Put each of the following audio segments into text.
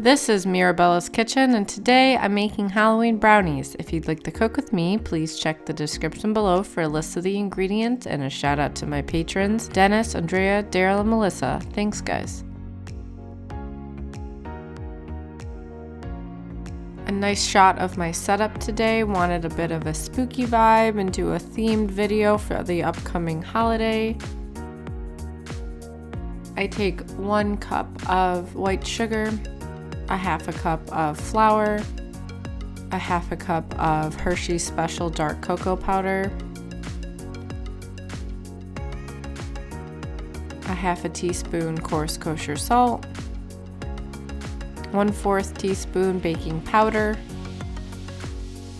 This is Mirabella's Kitchen, and today I'm making Halloween brownies. If you'd like to cook with me, please check the description below for a list of the ingredients and a shout out to my patrons, Dennis, Andrea, Daryl, and Melissa. Thanks, guys. A nice shot of my setup today. Wanted a bit of a spooky vibe and do a themed video for the upcoming holiday. I take 1 cup of white sugar, a half a cup of flour, a half a cup of Hershey Special Dark Cocoa Powder, a half a teaspoon coarse kosher salt, 1/4 teaspoon baking powder,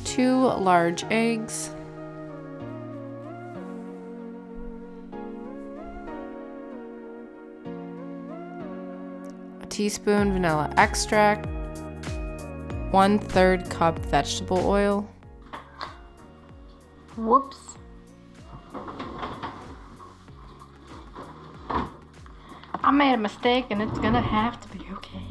2 large eggs, teaspoon vanilla extract, 1/3 cup vegetable oil. Whoops. I made a mistake and it's gonna have to be okay.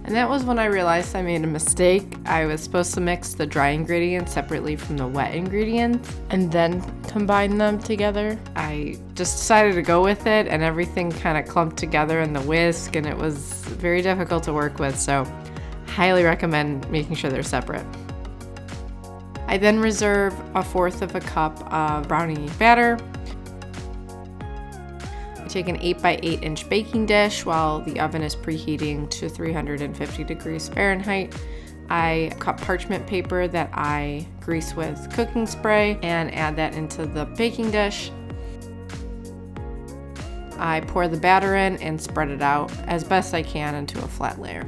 And that was when I realized I made a mistake. I was supposed to mix the dry ingredients separately from the wet ingredients and then combine them together. I just decided to go with it and everything kind of clumped together in the whisk and it was very difficult to work with, so highly recommend making sure they're separate. I then reserve 1/4 cup of brownie batter. Take an 8x8 inch baking dish while the oven is preheating to 350 degrees Fahrenheit. I cut parchment paper that I grease with cooking spray and add that into the baking dish. I pour the batter in and spread it out as best I can into a flat layer.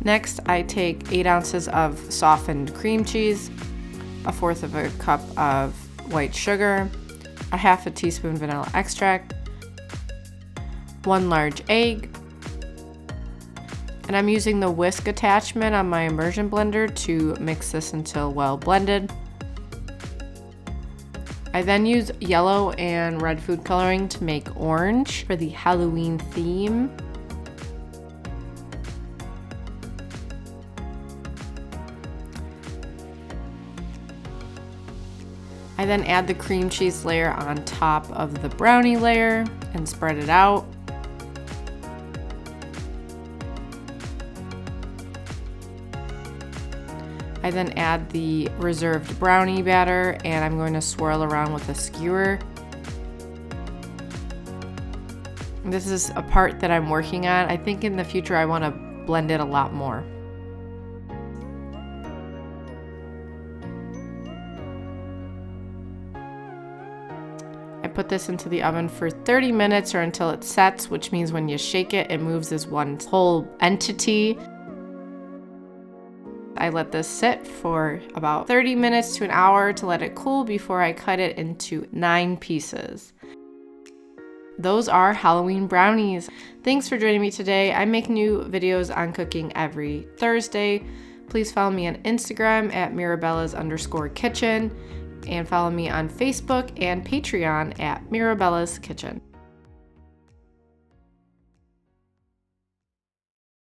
Next, I take 8 ounces of softened cream cheese, 1/4 cup of white sugar, a half a teaspoon vanilla extract, 1 large egg, and I'm using the whisk attachment on my immersion blender to mix this until well blended. I then use yellow and red food coloring to make orange for the Halloween theme. I then add the cream cheese layer on top of the brownie layer and spread it out. I then add the reserved brownie batter and I'm going to swirl around with a skewer. This is a part that I'm working on. I think in the future I want to blend it a lot more. I put this into the oven for 30 minutes or until it sets, which means when you shake it, it moves as one whole entity. I let this sit for about 30 minutes to an hour to let it cool before I cut it into 9 pieces. Those are Halloween brownies. Thanks for joining me today. I make new videos on cooking every Thursday. Please follow me on Instagram at Mirabella's_kitchen and follow me on Facebook and Patreon at Mirabella's Kitchen.